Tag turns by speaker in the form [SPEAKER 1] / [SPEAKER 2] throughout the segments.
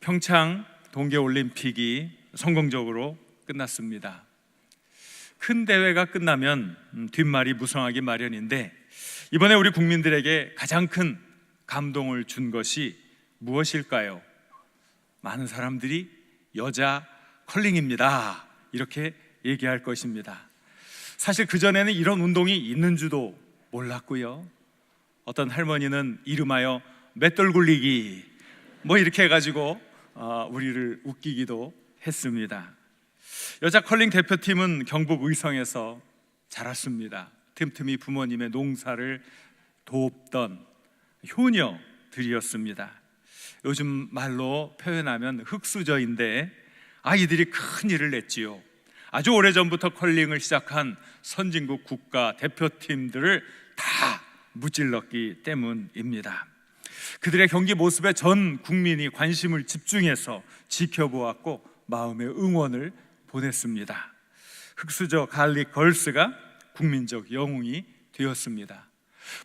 [SPEAKER 1] 평창 동계올림픽이 성공적으로 끝났습니다. 큰 대회가 끝나면 뒷말이 무성하기 마련인데 이번에 우리 국민들에게 가장 큰 감동을 준 것이 무엇일까요? 많은 사람들이 여자 컬링입니다 이렇게 얘기할 것입니다. 사실 그전에는 이런 운동이 있는 줄도 몰랐고요. 어떤 할머니는 이름하여 맷돌 굴리기 이렇게 해가지고 우리를 웃기기도 했습니다. 여자 컬링 대표팀은 경북 의성에서 자랐습니다. 틈틈이 부모님의 농사를 돕던 효녀들이었습니다. 요즘 말로 표현하면 흙수저인데 아이들이 큰 일을 냈지요. 아주 오래전부터 컬링을 시작한 선진국 국가 대표팀들을 다 무찔렀기 때문입니다. 그들의 경기 모습에 전 국민이 관심을 집중해서 지켜보았고 마음의 응원을 보냈습니다. 흙수저 갈릭 걸스가 국민적 영웅이 되었습니다.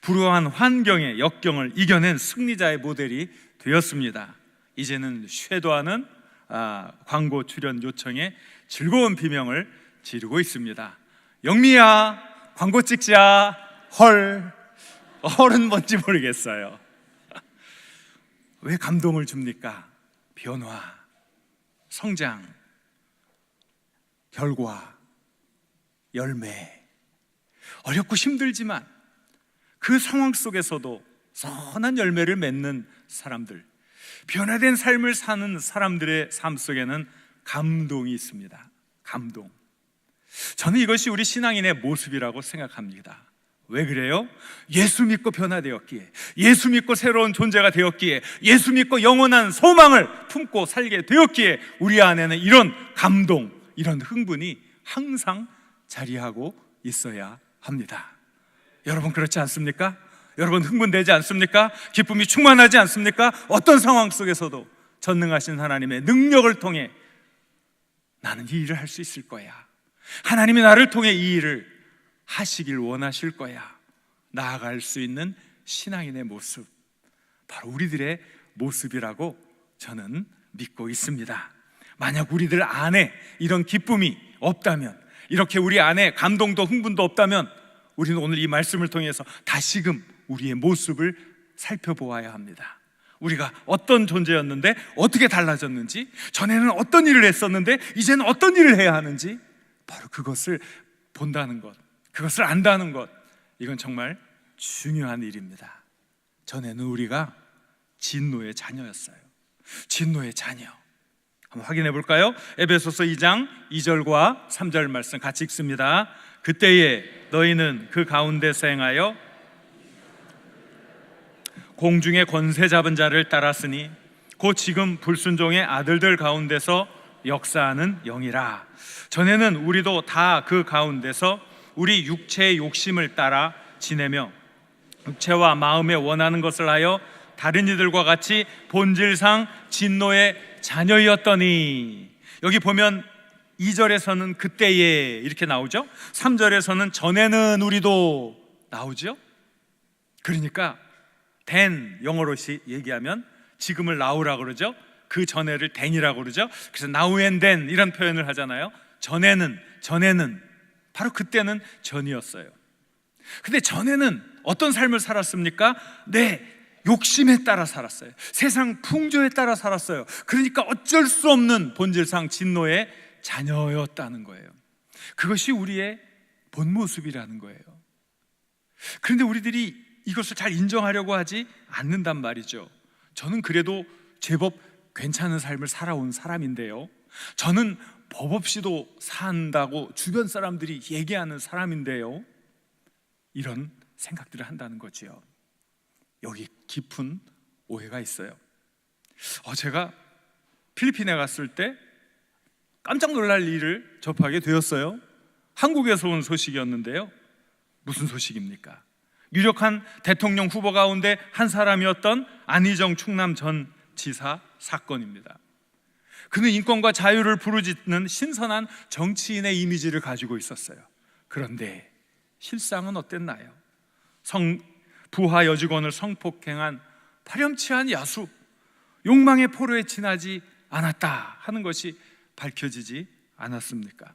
[SPEAKER 1] 불우한 환경의 역경을 이겨낸 승리자의 모델이 되었습니다. 이제는 쉐도하는 광고 출연 요청에 즐거운 비명을 지르고 있습니다. 영미야, 광고 찍자. 헐은 뭔지 모르겠어요. 왜 감동을 줍니까? 변화, 성장, 결과, 열매. 어렵고 힘들지만 그 상황 속에서도 선한 열매를 맺는 사람들, 변화된 삶을 사는 사람들의 삶 속에는 감동이 있습니다. 감동. 저는 이것이 우리 신앙인의 모습이라고 생각합니다. 왜 그래요? 예수 믿고 변화되었기에, 예수 믿고 새로운 존재가 되었기에, 예수 믿고 영원한 소망을 품고 살게 되었기에 우리 안에는 이런 감동, 이런 흥분이 항상 자리하고 있어야 합니다. 여러분 그렇지 않습니까? 여러분 흥분되지 않습니까? 기쁨이 충만하지 않습니까? 어떤 상황 속에서도 전능하신 하나님의 능력을 통해 나는 이 일을 할 수 있을 거야. 하나님이 나를 통해 이 일을 하시길 원하실 거야. 나아갈 수 있는 신앙인의 모습, 바로 우리들의 모습이라고 저는 믿고 있습니다. 만약 우리들 안에 이런 기쁨이 없다면, 이렇게 우리 안에 감동도 흥분도 없다면 우리는 오늘 이 말씀을 통해서 다시금 우리의 모습을 살펴보아야 합니다. 우리가 어떤 존재였는데 어떻게 달라졌는지, 전에는 어떤 일을 했었는데 이제는 어떤 일을 해야 하는지, 바로 그것을 본다는 것, 그것을 안다는 것, 이건 정말 중요한 일입니다. 전에는 우리가 진노의 자녀였어요. 진노의 자녀. 한번 확인해 볼까요? 에베소서 2장 2절과 3절 말씀 같이 읽습니다. 그때에 너희는 그 가운데서 행하여 공중의 권세 잡은 자를 따랐으니 곧 지금 불순종의 아들들 가운데서 역사하는 영이라. 전에는 우리도 다 그 가운데서 우리 육체의 욕심을 따라 지내며 육체와 마음에 원하는 것을 하여 다른 이들과 같이 본질상 진노의 자녀였더니, 여기 보면 2절에서는 그때에 이렇게 나오죠. 3절에서는 전에는 우리도 나오죠. 그러니까 then, 영어로 얘기하면 지금을 now라고 그러죠. 그 전에를 then이라고 그러죠. 그래서 now and then 이런 표현을 하잖아요. 전에는 바로 그때는 전이었어요. 근데 전에는 어떤 삶을 살았습니까? 욕심에 따라 살았어요. 세상 풍조에 따라 살았어요. 그러니까 어쩔 수 없는 본질상 진노의 자녀였다는 거예요. 그것이 우리의 본 모습이라는 거예요. 그런데 우리들이 이것을 잘 인정하려고 하지 않는단 말이죠. 저는 그래도 제법 괜찮은 삶을 살아온 사람인데요, 저는 법 없이도 산다고 주변 사람들이 얘기하는 사람인데요, 이런 생각들을 한다는 거지요. 여기 깊은 오해가 있어요. 제가 필리핀에 갔을 때 깜짝 놀랄 일을 접하게 되었어요. 한국에서 온 소식이었는데요. 무슨 소식입니까? 유력한 대통령 후보 가운데 한 사람이었던 안희정 충남 전 지사 사건입니다. 그는 인권과 자유를 부르짖는 신선한 정치인의 이미지를 가지고 있었어요. 그런데 실상은 어땠나요? 부하 여직원을 성폭행한 파렴치한 야수, 욕망의 포로에 지나지 않았다 하는 것이 밝혀지지 않았습니까?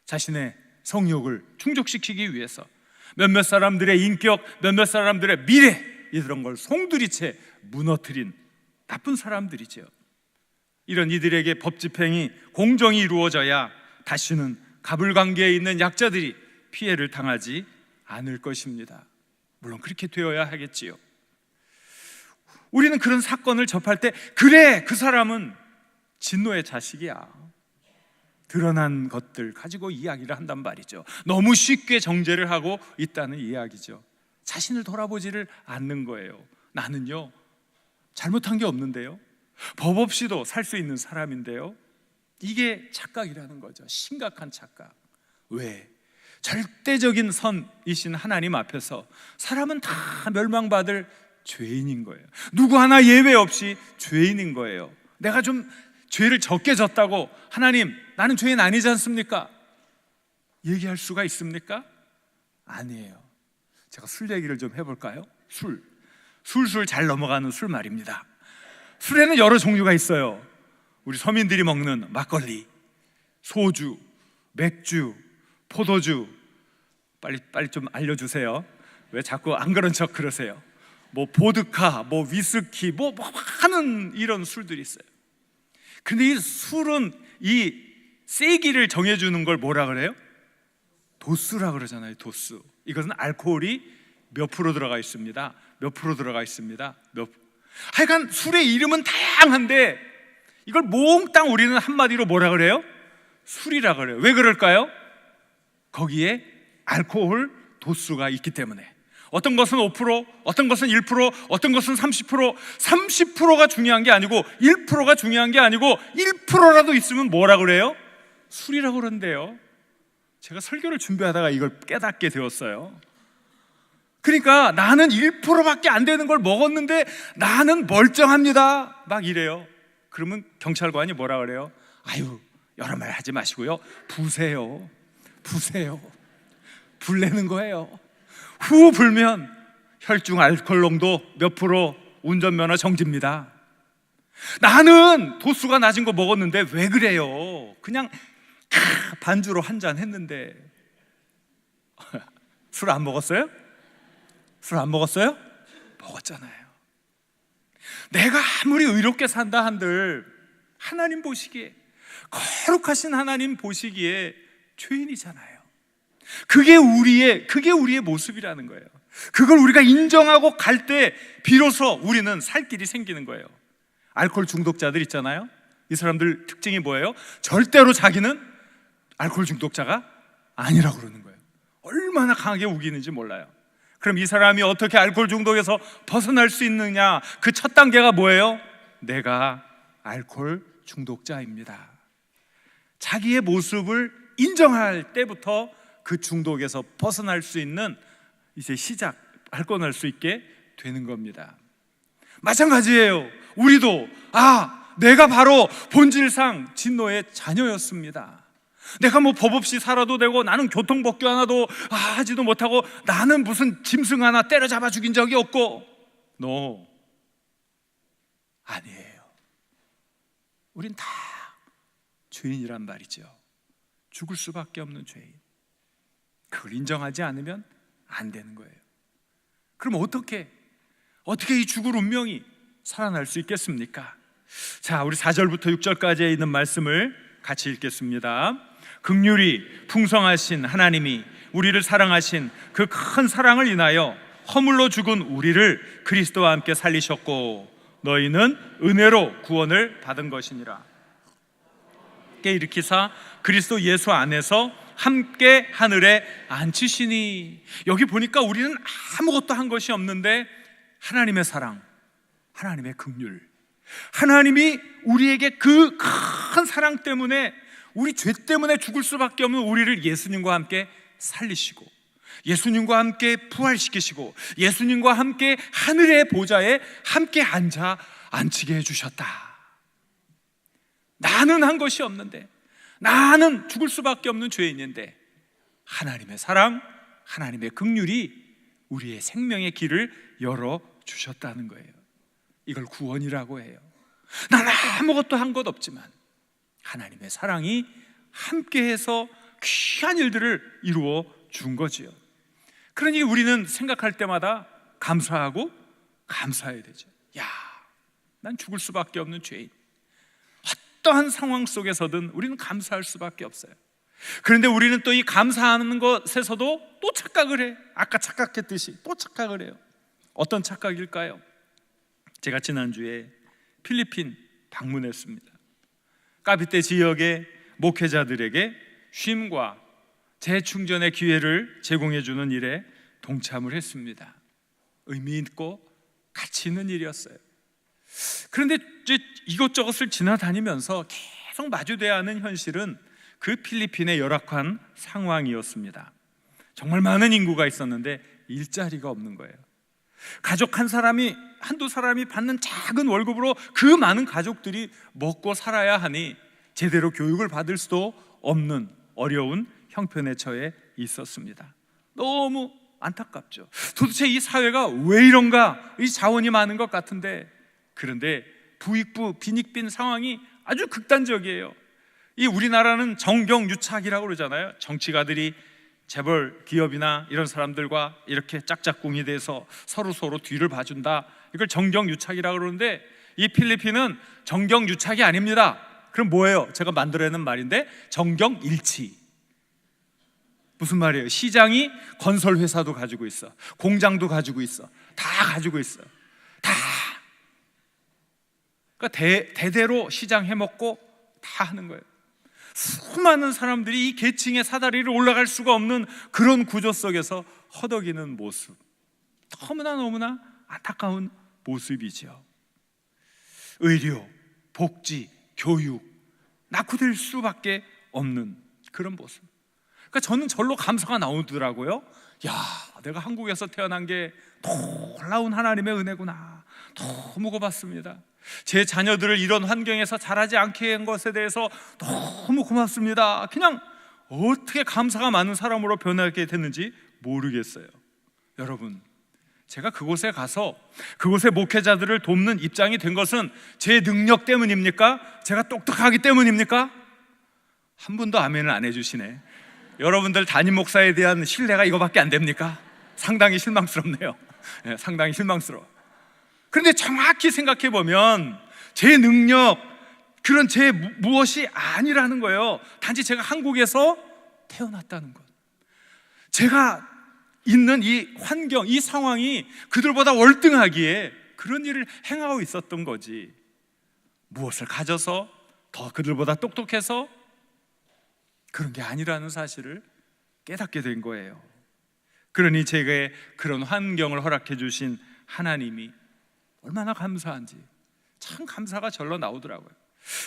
[SPEAKER 1] 자신의 성욕을 충족시키기 위해서 몇몇 사람들의 인격, 몇몇 사람들의 미래, 이런 걸 송두리째 무너뜨린 나쁜 사람들이죠. 이런 이들에게 법 집행이 공정히 이루어져야 다시는 갑을관계에 있는 약자들이 피해를 당하지 않을 것입니다. 물론 그렇게 되어야 하겠지요. 우리는 그런 사건을 접할 때, 그래, 그 사람은 진노의 자식이야, 드러난 것들 가지고 이야기를 한단 말이죠. 너무 쉽게 정죄를 하고 있다는 이야기죠. 자신을 돌아보지를 않는 거예요. 나는요, 잘못한 게 없는데요, 법 없이도 살 수 있는 사람인데요. 이게 착각이라는 거죠. 심각한 착각. 왜? 절대적인 선이신 하나님 앞에서 사람은 다 멸망받을 죄인인 거예요. 누구 하나 예외 없이 죄인인 거예요. 내가 좀 죄를 적게 졌다고 하나님, 나는 죄인 아니지 않습니까? 얘기할 수가 있습니까? 아니에요. 제가 술 얘기를 좀 해볼까요? 술술 잘 넘어가는 술 말입니다. 술에는 여러 종류가 있어요. 우리 서민들이 먹는 막걸리, 소주, 맥주, 포도주. 빨리 좀 알려주세요. 왜 자꾸 안 그런 척 그러세요? 뭐 보드카, 뭐 위스키, 뭐 하는 이런 술들이 있어요. 근데 이 술은 이 세기를 정해주는 걸 뭐라 그래요? 도수라 그러잖아요. 도수. 이것은 알코올이 몇 프로 들어가 있습니다. 몇 프로 들어가 있습니다. 하여간 술의 이름은 다양한데 이걸 몽땅 우리는 한마디로 뭐라 그래요? 술이라 그래요. 왜 그럴까요? 거기에 알코올 도수가 있기 때문에. 어떤 것은 5%, 어떤 것은 1%, 어떤 것은 30%. 30%가 중요한 게 아니고 1%가 중요한 게 아니고 1%라도 있으면 뭐라 그래요? 술이라고 그러는데요. 제가 설교를 준비하다가 이걸 깨닫게 되었어요. 그러니까 나는 1%밖에 안 되는 걸 먹었는데 나는 멀쩡합니다, 막 이래요. 그러면 경찰관이 뭐라 그래요? 아유, 여러 말 하지 마시고요, 부세요. 불내는 거예요. 후 불면 혈중 알코올 농도 몇 프로, 운전면허 정지입니다. 나는 도수가 낮은 거 먹었는데 왜 그래요? 그냥 반주로 한 잔 했는데. 술 안 먹었어요? 술 안 먹었어요? 먹었잖아요. 내가 아무리 의롭게 산다 한들 하나님 보시기에, 거룩하신 하나님 보시기에 죄인이잖아요. 그게 우리의 모습이라는 거예요. 그걸 우리가 인정하고 갈 때 비로소 우리는 살 길이 생기는 거예요. 알코올 중독자들 있잖아요. 이 사람들 특징이 뭐예요? 절대로 자기는 알코올 중독자가 아니라고 그러는 거예요. 얼마나 강하게 우기는지 몰라요. 그럼 이 사람이 어떻게 알코올 중독에서 벗어날 수 있느냐? 그 첫 단계가 뭐예요? 내가 알코올 중독자입니다. 자기의 모습을 인정할 때부터 그 중독에서 벗어날 수 있는 이제 발권할 수 있게 되는 겁니다. 마찬가지예요. 우리도 내가 바로 본질상 진노의 자녀였습니다. 내가 뭐 법 없이 살아도 되고, 나는 교통법규 하나도 하지도 못하고, 나는 무슨 짐승 하나 때려잡아 죽인 적이 없고. 아니에요. 우린 다 죄인이란 말이죠. 죽을 수밖에 없는 죄인. 그걸 인정하지 않으면 안 되는 거예요. 그럼 어떻게 이 죽을 운명이 살아날 수 있겠습니까? 자, 우리 4절부터 6절까지에 있는 말씀을 같이 읽겠습니다. 긍휼이 풍성하신 하나님이 우리를 사랑하신 그 큰 사랑을 인하여 허물로 죽은 우리를 그리스도와 함께 살리셨고, 너희는 은혜로 구원을 받은 것이니라. 깨 일으키사 그리스도 예수 안에서 함께 하늘에 앉히시니. 여기 보니까 우리는 아무것도 한 것이 없는데 하나님의 사랑, 하나님의 긍휼, 하나님이 우리에게 그 큰 사랑 때문에, 우리 죄 때문에 죽을 수밖에 없는 우리를 예수님과 함께 살리시고, 예수님과 함께 부활시키시고, 예수님과 함께 하늘의 보좌에 함께 앉히게 해주셨다. 나는 한 것이 없는데, 나는 죽을 수밖에 없는 죄인인데, 하나님의 사랑, 하나님의 긍휼이 우리의 생명의 길을 열어주셨다는 거예요. 이걸 구원이라고 해요. 나는 아무것도 한 것 없지만 하나님의 사랑이 함께해서 귀한 일들을 이루어 준 거지요. 그러니 우리는 생각할 때마다 감사하고 감사해야 되죠. 야, 난 죽을 수밖에 없는 죄인. 어떠한 상황 속에서든 우리는 감사할 수밖에 없어요. 그런데 우리는 또 이 감사하는 것에서도 또 착각을 해. 아까 착각했듯이 또 착각을 해요. 어떤 착각일까요? 제가 지난주에 필리핀 방문했습니다. 까비떼 지역의 목회자들에게 쉼과 재충전의 기회를 제공해 주는 일에 동참을 했습니다. 의미 있고 가치 있는 일이었어요. 그런데 이제 이것저것을 지나다니면서 계속 마주돼야 하는 현실은 그 필리핀의 열악한 상황이었습니다. 정말 많은 인구가 있었는데 일자리가 없는 거예요. 가족 한두 사람이 받는 작은 월급으로 그 많은 가족들이 먹고 살아야 하니 제대로 교육을 받을 수도 없는 어려운 형편에 처해 있었습니다. 너무 안타깝죠. 도대체 이 사회가 왜 이런가? 이 자원이 많은 것 같은데, 그런데 부익부 빈익빈 상황이 아주 극단적이에요. 이 우리나라는 정경유착이라고 그러잖아요. 정치가들이 재벌 기업이나 이런 사람들과 이렇게 짝짝꿍이 돼서 서로 뒤를 봐준다, 이걸 정경유착이라고 그러는데 이 필리핀은 정경유착이 아닙니다. 그럼 뭐예요? 제가 만들어내는 말인데 정경일치. 무슨 말이에요? 시장이 건설회사도 가지고 있어, 공장도 가지고 있어, 다 가지고 있어요. 다. 그러니까 대대로 시장 해먹고 다 하는 거예요. 수많은 사람들이 이 계층의 사다리를 올라갈 수가 없는 그런 구조 속에서 허덕이는 모습, 너무나 안타까운 모습이죠. 의료, 복지, 교육 낙후될 수밖에 없는 그런 모습. 그러니까 저는 절로 감사가 나오더라고요. 야, 내가 한국에서 태어난 게 놀라운 하나님의 은혜구나. 너무 고맙습니다. 제 자녀들을 이런 환경에서 자라지 않게 한 것에 대해서 너무 고맙습니다. 그냥 어떻게 감사가 많은 사람으로 변하게 됐는지 모르겠어요. 여러분, 제가 그곳에 가서 그곳의 목회자들을 돕는 입장이 된 것은 제 능력 때문입니까? 제가 똑똑하기 때문입니까? 한 분도 아멘을 안 해주시네. 여러분들 담임 목사에 대한 신뢰가 이거밖에 안 됩니까? 상당히 실망스럽네요. 네, 상당히 실망스러워. 그런데 정확히 생각해 보면 제 능력, 그런 제 무엇이 아니라는 거예요. 단지 제가 한국에서 태어났다는 것, 제가 있는 이 환경, 이 상황이 그들보다 월등하기에 그런 일을 행하고 있었던 거지, 무엇을 가져서 더 그들보다 똑똑해서 그런 게 아니라는 사실을 깨닫게 된 거예요. 그러니 제게 그런 환경을 허락해 주신 하나님이 얼마나 감사한지 참 감사가 절로 나오더라고요.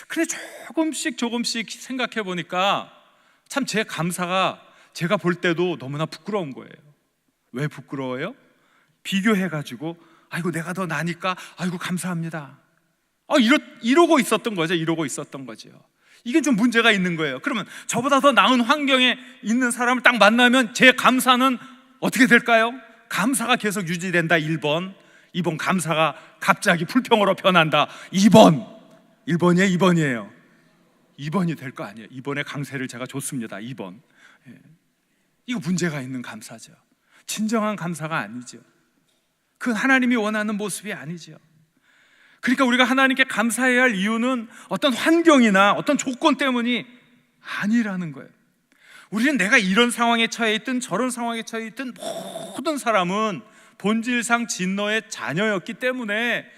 [SPEAKER 1] 그래 조금씩 생각해 보니까 참 제 감사가 제가 볼 때도 너무나 부끄러운 거예요. 왜 부끄러워요? 비교해가지고 아이고 내가 더 나니까 아이고 감사합니다. 이러고 있었던 거죠. 이게 좀 문제가 있는 거예요. 그러면 저보다 더 나은 환경에 있는 사람을 딱 만나면 제 감사는 어떻게 될까요? 감사가 계속 유지된다 1번, 2번 감사가 갑자기 불평으로 변한다 2번. 1번이에요 2번이에요 2번이 될 거 아니에요. 2번의 강세를 제가 줬습니다. 2번. 이거 문제가 있는 감사죠. 진정한 감사가 아니죠. 그건 하나님이 원하는 모습이 아니죠. 그러니까 우리가 하나님께 감사해야 할 이유는 어떤 환경이나 어떤 조건 때문이 아니라는 거예요. 우리는 내가 이런 상황에 처해 있든 저런 상황에 처해 있든 모든 사람은 본질상 진노의 자녀였기 때문에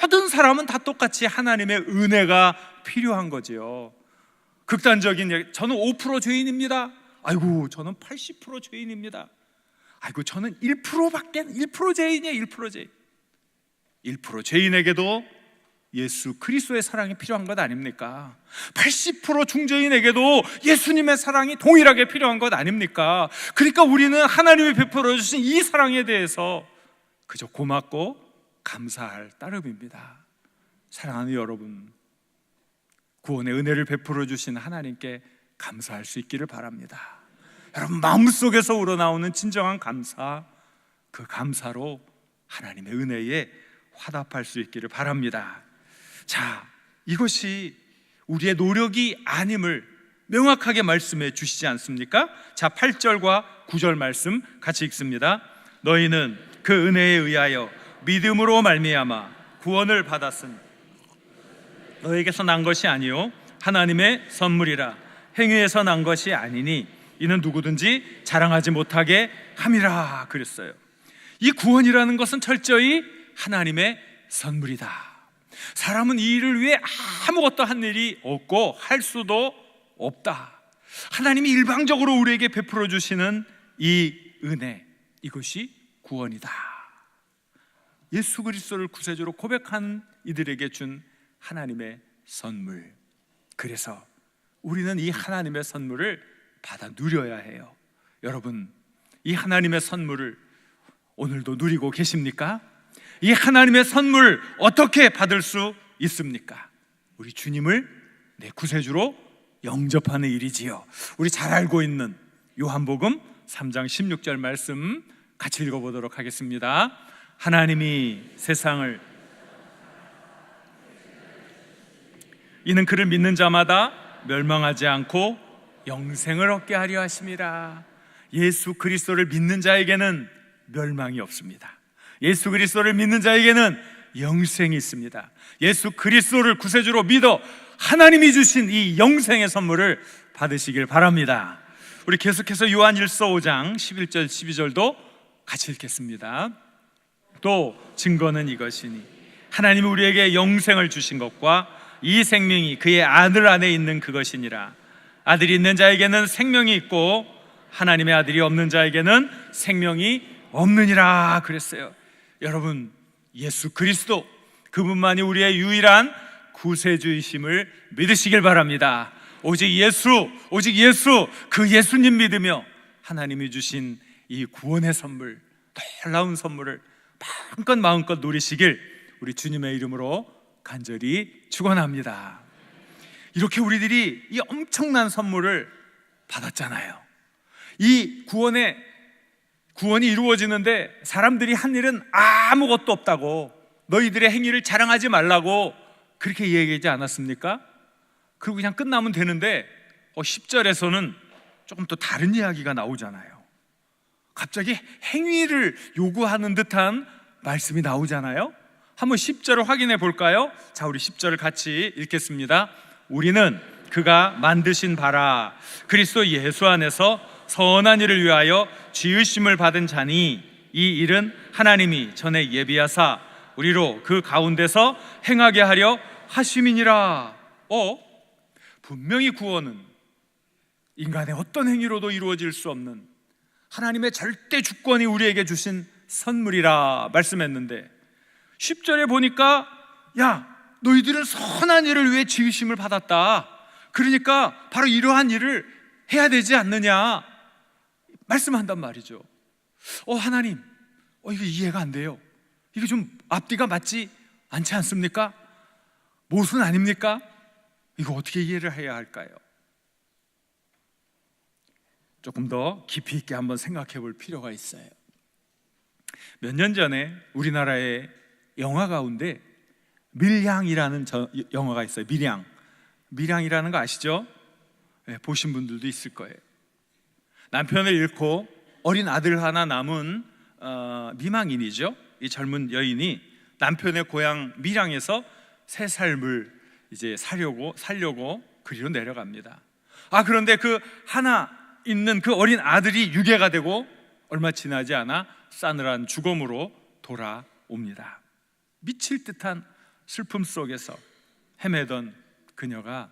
[SPEAKER 1] 모든 사람은 다 똑같이 하나님의 은혜가 필요한 거지요. 극단적인 얘기, 저는 5% 죄인입니다. 아이고 저는 80% 죄인입니다. 아이고 저는 1% 죄인이에요. 1% 죄인. 1% 죄인에게도 예수 그리스도의 사랑이 필요한 것 아닙니까? 80% 중죄인에게도 예수님의 사랑이 동일하게 필요한 것 아닙니까? 그러니까 우리는 하나님이 베풀어 주신 이 사랑에 대해서 그저 고맙고 감사할 따름입니다. 사랑하는 여러분, 구원의 은혜를 베풀어 주신 하나님께 감사할 수 있기를 바랍니다. 여러분 마음속에서 우러나오는 진정한 감사, 그 감사로 하나님의 은혜에 화답할 수 있기를 바랍니다. 자, 이것이 우리의 노력이 아님을 명확하게 말씀해 주시지 않습니까? 자, 8절과 9절 말씀 같이 읽습니다. 너희는 그 은혜에 의하여 믿음으로 말미암아 구원을 받았으니 너에게서 난 것이 아니요 하나님의 선물이라. 행위에서 난 것이 아니니 이는 누구든지 자랑하지 못하게 함이라 그랬어요. 이 구원이라는 것은 철저히 하나님의 선물이다. 사람은 이 일을 위해 아무것도 한 일이 없고 할 수도 없다. 하나님이 일방적으로 우리에게 베풀어 주시는 이 은혜, 이것이 구원이다. 예수 그리스도를 구세주로 고백한 이들에게 준 하나님의 선물. 그래서 우리는 이 하나님의 선물을 받아 누려야 해요. 여러분, 이 하나님의 선물을 오늘도 누리고 계십니까? 이 하나님의 선물 어떻게 받을 수 있습니까? 우리 주님을 내 구세주로 영접하는 일이지요. 우리 잘 알고 있는 요한복음 3장 16절 말씀 같이 읽어보도록 하겠습니다. 하나님이 세상을 이는 그를 믿는 자마다 멸망하지 않고 영생을 얻게 하려 하심이라. 예수 그리스도를 믿는 자에게는 멸망이 없습니다. 예수 그리스도를 믿는 자에게는 영생이 있습니다. 예수 그리스도를 구세주로 믿어 하나님이 주신 이 영생의 선물을 받으시길 바랍니다. 우리 계속해서 요한일서 5장 11절 12절도 같이 읽겠습니다. 또 증거는 이것이니 하나님이 우리에게 영생을 주신 것과 이 생명이 그의 아들 안에 있는 그것이니라. 아들이 있는 자에게는 생명이 있고 하나님의 아들이 없는 자에게는 생명이 없느니라 그랬어요. 여러분, 예수 그리스도 그분만이 우리의 유일한 구세주이심을 믿으시길 바랍니다. 오직 예수 그 예수님 믿으며 하나님이 주신 이 구원의 선물, 놀라운 선물을 마음껏 누리시길 우리 주님의 이름으로 간절히 축원합니다. 이렇게 우리들이 이 엄청난 선물을 받았잖아요. 이 구원이 이루어지는데 사람들이 한 일은 아무것도 없다고, 너희들의 행위를 자랑하지 말라고 그렇게 얘기하지 않았습니까? 그리고 그냥 끝나면 되는데 10절에서는 조금 또 다른 이야기가 나오잖아요. 갑자기 행위를 요구하는 듯한 말씀이 나오잖아요. 한번 10절을 확인해 볼까요? 자, 우리 10절을 같이 읽겠습니다. 우리는 그가 만드신 바라 그리스도 예수 안에서 선한 일을 위하여 지으심을 받은 자니 이 일은 하나님이 전에 예비하사 우리로 그 가운데서 행하게 하려 하심이니라. 분명히 구원은 인간의 어떤 행위로도 이루어질 수 없는 하나님의 절대 주권이 우리에게 주신 선물이라 말씀했는데 10절에 보니까 야, 너희들은 선한 일을 위해 지으심을 받았다. 그러니까 바로 이러한 일을 해야 되지 않느냐 말씀한단 말이죠. 하나님, 이거 이해가 안 돼요. 이게 좀 앞뒤가 맞지 않지 않습니까? 모순 아닙니까? 이거 어떻게 이해를 해야 할까요? 조금 더 깊이 있게 한번 생각해 볼 필요가 있어요. 몇 년 전에 우리나라의 영화 가운데 밀양이라는 영화가 있어요. 밀양이라는 거 아시죠? 네, 보신 분들도 있을 거예요. 남편을 잃고 어린 아들 하나 남은 미망인이죠. 이 젊은 여인이 남편의 고향 밀양에서 새 삶을 이제 살려고 그리로 내려갑니다. 그런데 그 하나 있는 그 어린 아들이 유괴가 되고 얼마 지나지 않아 싸늘한 죽음으로 돌아옵니다. 미칠 듯한 슬픔 속에서 헤매던 그녀가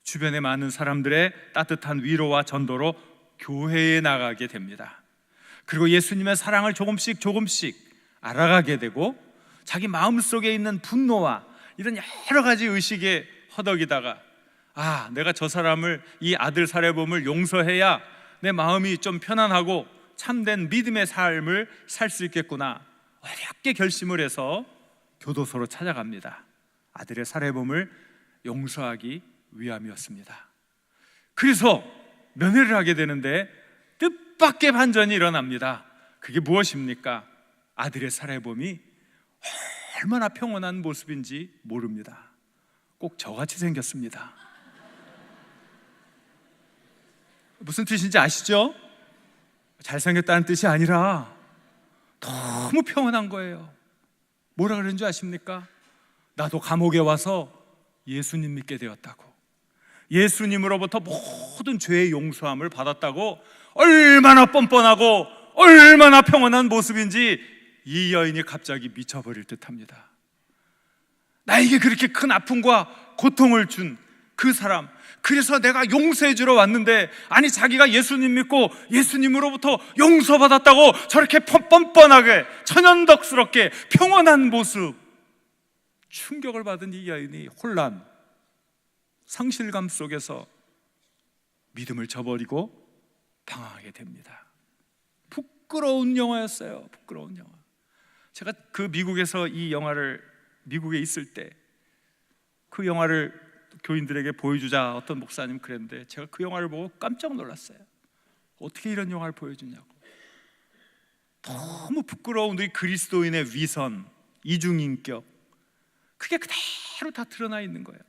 [SPEAKER 1] 주변의 많은 사람들의 따뜻한 위로와 전도로 교회에 나가게 됩니다. 그리고 예수님의 사랑을 조금씩 알아가게 되고 자기 마음속에 있는 분노와 이런 여러 가지 의식에 허덕이다가 내가 저 사람을, 이 아들 살해범을 용서해야 내 마음이 좀 편안하고 참된 믿음의 삶을 살 수 있겠구나 어렵게 결심을 해서 교도소로 찾아갑니다. 아들의 살해범을 용서하기 위함이었습니다. 그래서 면회를 하게 되는데 뜻밖의 반전이 일어납니다. 그게 무엇입니까? 아들의 살해범이 얼마나 평온한 모습인지 모릅니다. 꼭 저같이 생겼습니다. 무슨 뜻인지 아시죠? 잘생겼다는 뜻이 아니라 너무 평온한 거예요. 뭐라 그러는 줄 아십니까? 나도 감옥에 와서 예수님 믿게 되었다고, 예수님으로부터 모든 죄의 용서함을 받았다고, 얼마나 뻔뻔하고 얼마나 평온한 모습인지 이 여인이 갑자기 미쳐버릴 듯합니다. 나에게 그렇게 큰 아픔과 고통을 준 그 사람, 그래서 내가 용서해 주러 왔는데, 아니 자기가 예수님 믿고 예수님으로부터 용서받았다고 저렇게 뻔뻔하게 천연덕스럽게 평온한 모습, 충격을 받은 이 여인이 혼란, 상실감 속에서 믿음을 저버리고 방황하게 됩니다. 부끄러운 영화였어요. 부끄러운 영화. 제가 그 미국에서 이 영화를, 미국에 있을 때 그 영화를 교인들에게 보여주자 어떤 목사님 그랬는데, 제가 그 영화를 보고 깜짝 놀랐어요. 어떻게 이런 영화를 보여주냐고. 너무 부끄러운 우리 그리스도인의 위선, 이중인격, 그게 그대로 다 드러나 있는 거예요.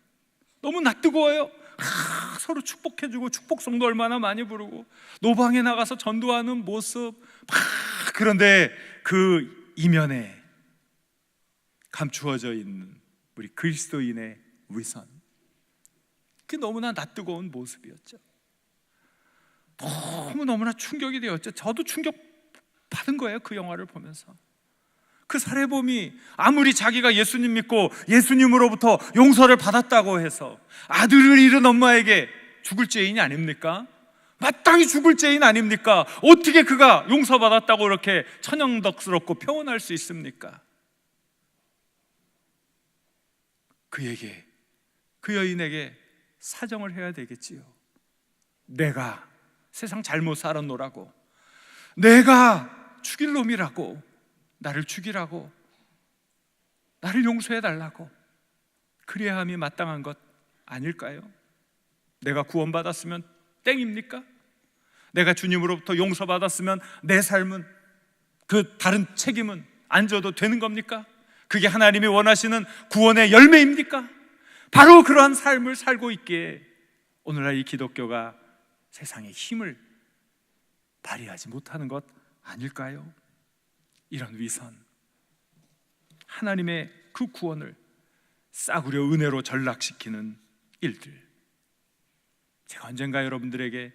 [SPEAKER 1] 너무 낯뜨거워요. 서로 축복해주고 축복성도 얼마나 많이 부르고 노방에 나가서 전도하는 모습, 그런데 그 이면에 감추어져 있는 우리 그리스도인의 위선, 그게 너무나 낯뜨거운 모습이었죠. 너무나 충격이 되었죠. 저도 충격 받은 거예요, 그 영화를 보면서. 그 살해범이 아무리 자기가 예수님 믿고 예수님으로부터 용서를 받았다고 해서 아들을 잃은 엄마에게 죽을 죄인 아닙니까? 마땅히 죽을 죄인 아닙니까? 어떻게 그가 용서받았다고 그렇게 천연덕스럽고 평온할 수 있습니까? 그에게, 그 여인에게 사정을 해야 되겠지요. 내가 세상 잘못 살았노라고, 내가 죽일 놈이라고, 나를 죽이라고, 나를 용서해 달라고, 그래야 함이 마땅한 것 아닐까요? 내가 구원받았으면 땡입니까? 내가 주님으로부터 용서받았으면 내 삶은, 그 다른 책임은 안 져도 되는 겁니까? 그게 하나님이 원하시는 구원의 열매입니까? 바로 그러한 삶을 살고 있기에 오늘날 이 기독교가 세상에 힘을 발휘하지 못하는 것 아닐까요? 이런 위선, 하나님의 그 구원을 싸구려 은혜로 전락시키는 일들, 제가 언젠가 여러분들에게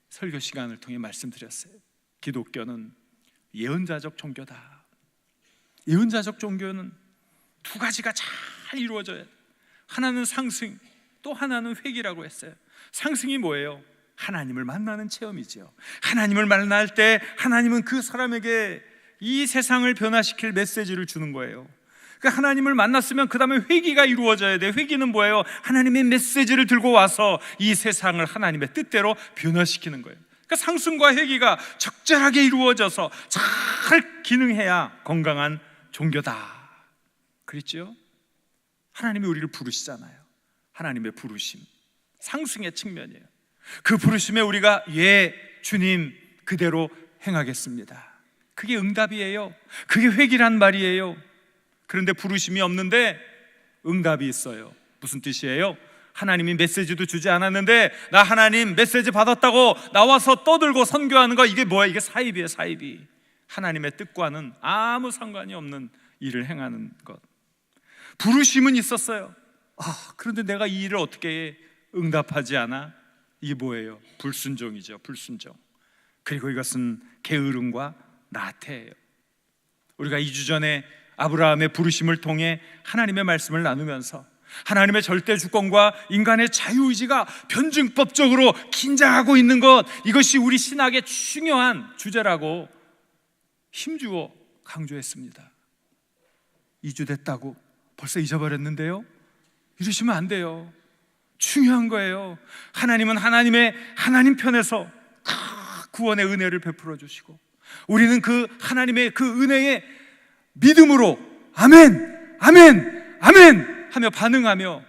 [SPEAKER 1] 설교 시간을 통해 말씀드렸어요. 기독교는 예언자적 종교다. 예언자적 종교는 두 가지가 잘 이루어져야 돼요. 하나는 상승, 또 하나는 회귀라고 했어요. 상승이 뭐예요? 하나님을 만나는 체험이죠. 하나님을 만날 때 하나님은 그 사람에게 이 세상을 변화시킬 메시지를 주는 거예요. 그 하나님을 만났으면 그 다음에 회개가 이루어져야 돼. 회개는 뭐예요? 하나님의 메시지를 들고 와서 이 세상을 하나님의 뜻대로 변화시키는 거예요. 그러니까 상승과 회개가 적절하게 이루어져서 잘 기능해야 건강한 종교다. 그랬죠? 하나님이 우리를 부르시잖아요. 하나님의 부르심, 상승의 측면이에요. 그 부르심에 우리가 예 주님 그대로 행하겠습니다, 그게 응답이에요. 그게 회개란 말이에요. 그런데 부르심이 없는데 응답이 있어요. 무슨 뜻이에요? 하나님이 메시지도 주지 않았는데 나 하나님 메시지 받았다고 나와서 떠들고 선교하는 거, 이게 뭐야? 이게 사입이에요. 사입이 하나님의 뜻과는 아무 상관이 없는 일을 행하는 것. 부르심은 있었어요. 그런데 내가 이 일을 어떻게 응답하지 않아? 이게 뭐예요? 불순종이죠. 불순종. 그리고 이것은 게으름과 나태예요. 우리가 2주 전에 아브라함의 부르심을 통해 하나님의 말씀을 나누면서 하나님의 절대 주권과 인간의 자유의지가 변증법적으로 긴장하고 있는 것, 이것이 우리 신학의 중요한 주제라고 힘주어 강조했습니다. 2주 됐다고 벌써 잊어버렸는데요? 이러시면 안 돼요. 중요한 거예요. 하나님은 하나님 편에서 구원의 은혜를 베풀어 주시고, 우리는 그 하나님의 그 은혜에 믿음으로 아멘, 아멘, 아멘 하며 반응하며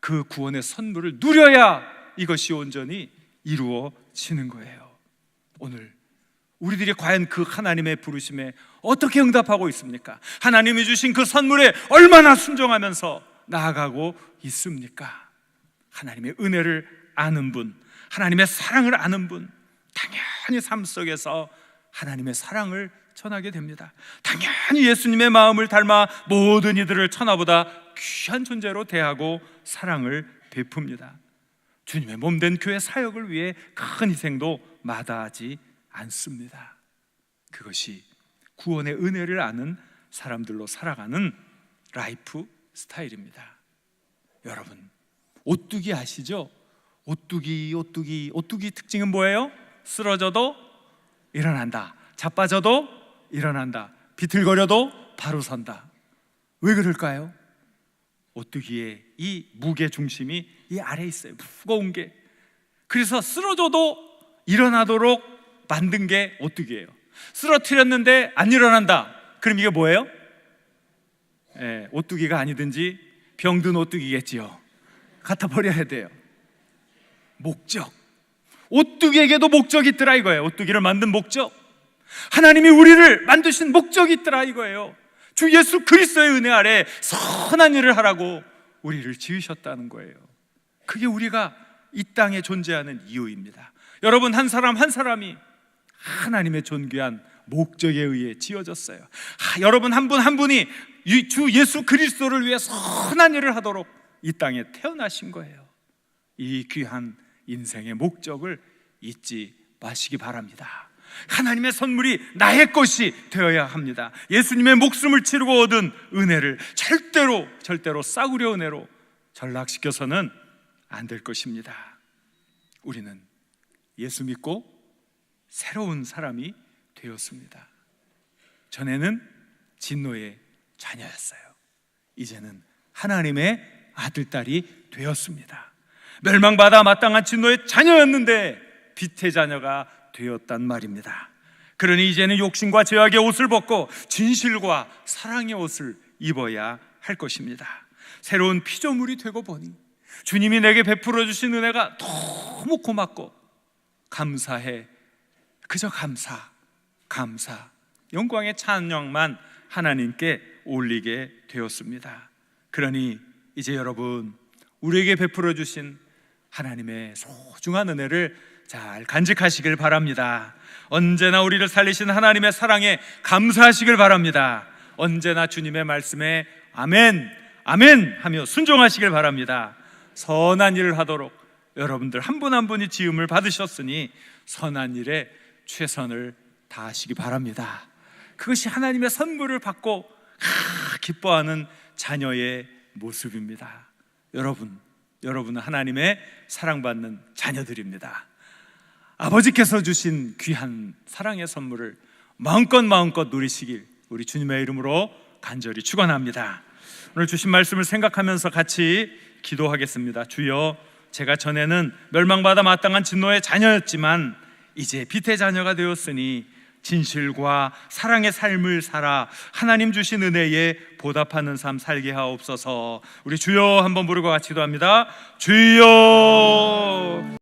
[SPEAKER 1] 그 구원의 선물을 누려야 이것이 온전히 이루어지는 거예요. 오늘 우리들이 과연 그 하나님의 부르심에 어떻게 응답하고 있습니까? 하나님이 주신 그 선물에 얼마나 순종하면서 나아가고 있습니까? 하나님의 은혜를 아는 분, 하나님의 사랑을 아는 분, 당연히 삶 속에서 하나님의 사랑을 전하게 됩니다. 당연히 예수님의 마음을 닮아 모든 이들을 천하보다 귀한 존재로 대하고 사랑을 베풉니다. 주님의 몸된 교회 사역을 위해 큰 희생도 마다하지 않습니다. 그것이 구원의 은혜를 아는 사람들로 살아가는 라이프 스타일입니다. 여러분, 오뚜기 아시죠? 오뚜기 특징은 뭐예요? 쓰러져도 일어난다, 자빠져도 일어난다, 비틀거려도 바로 선다. 왜 그럴까요? 오뚜기의 이 무게 중심이 이 아래에 있어요. 무거운 게. 그래서 쓰러져도 일어나도록 만든 게 오뚜기예요. 쓰러뜨렸는데 안 일어난다, 그럼 이게 뭐예요? 오뚜기가 아니든지 병든 오뚜기겠지요. 갖다 버려야 돼요. 목적. 오뚜기에게도 목적이 있더라 이거예요. 오뚜기를 만든 목적, 하나님이 우리를 만드신 목적이 있더라 이거예요. 주 예수 그리스도의 은혜 아래 선한 일을 하라고 우리를 지으셨다는 거예요. 그게 우리가 이 땅에 존재하는 이유입니다. 여러분, 한 사람 한 사람이 하나님의 존귀한 목적에 의해 지어졌어요. 여러분 한 분 한 분이 주 예수 그리스도를 위해 선한 일을 하도록 이 땅에 태어나신 거예요. 이 귀한 인생의 목적을 잊지 마시기 바랍니다. 하나님의 선물이 나의 것이 되어야 합니다. 예수님의 목숨을 치르고 얻은 은혜를 절대로 싸구려 은혜로 전락시켜서는 안 될 것입니다. 우리는 예수 믿고 새로운 사람이 되었습니다. 전에는 진노의 자녀였어요. 이제는 하나님의 아들, 딸이 되었습니다. 멸망받아 마땅한 진노의 자녀였는데 빛의 자녀가 되었단 말입니다. 그러니 이제는 욕심과 죄악의 옷을 벗고 진실과 사랑의 옷을 입어야 할 것입니다. 새로운 피조물이 되고 보니 주님이 내게 베풀어 주신 은혜가 너무 고맙고 감사해. 그저 감사. 영광의 찬양만 하나님께 올리게 되었습니다. 그러니 이제 여러분, 우리에게 베풀어 주신 하나님의 소중한 은혜를 잘 간직하시길 바랍니다. 언제나 우리를 살리신 하나님의 사랑에 감사하시길 바랍니다. 언제나 주님의 말씀에 아멘, 아멘 하며 순종하시길 바랍니다. 선한 일을 하도록 여러분들 한 분 한 분이 지음을 받으셨으니 선한 일에 최선을 다하시기 바랍니다. 그것이 하나님의 선물을 받고 기뻐하는 자녀의 모습입니다. 여러분은 하나님의 사랑받는 자녀들입니다. 아버지께서 주신 귀한 사랑의 선물을 마음껏 누리시길 우리 주님의 이름으로 간절히 축원합니다. 오늘 주신 말씀을 생각하면서 같이 기도하겠습니다. 주여, 제가 전에는 멸망받아 마땅한 진노의 자녀였지만 이제 빛의 자녀가 되었으니 진실과 사랑의 삶을 살아 하나님 주신 은혜에 보답하는 삶 살게 하옵소서. 우리 주여 한번 부르고 같이 기도합니다. 주여.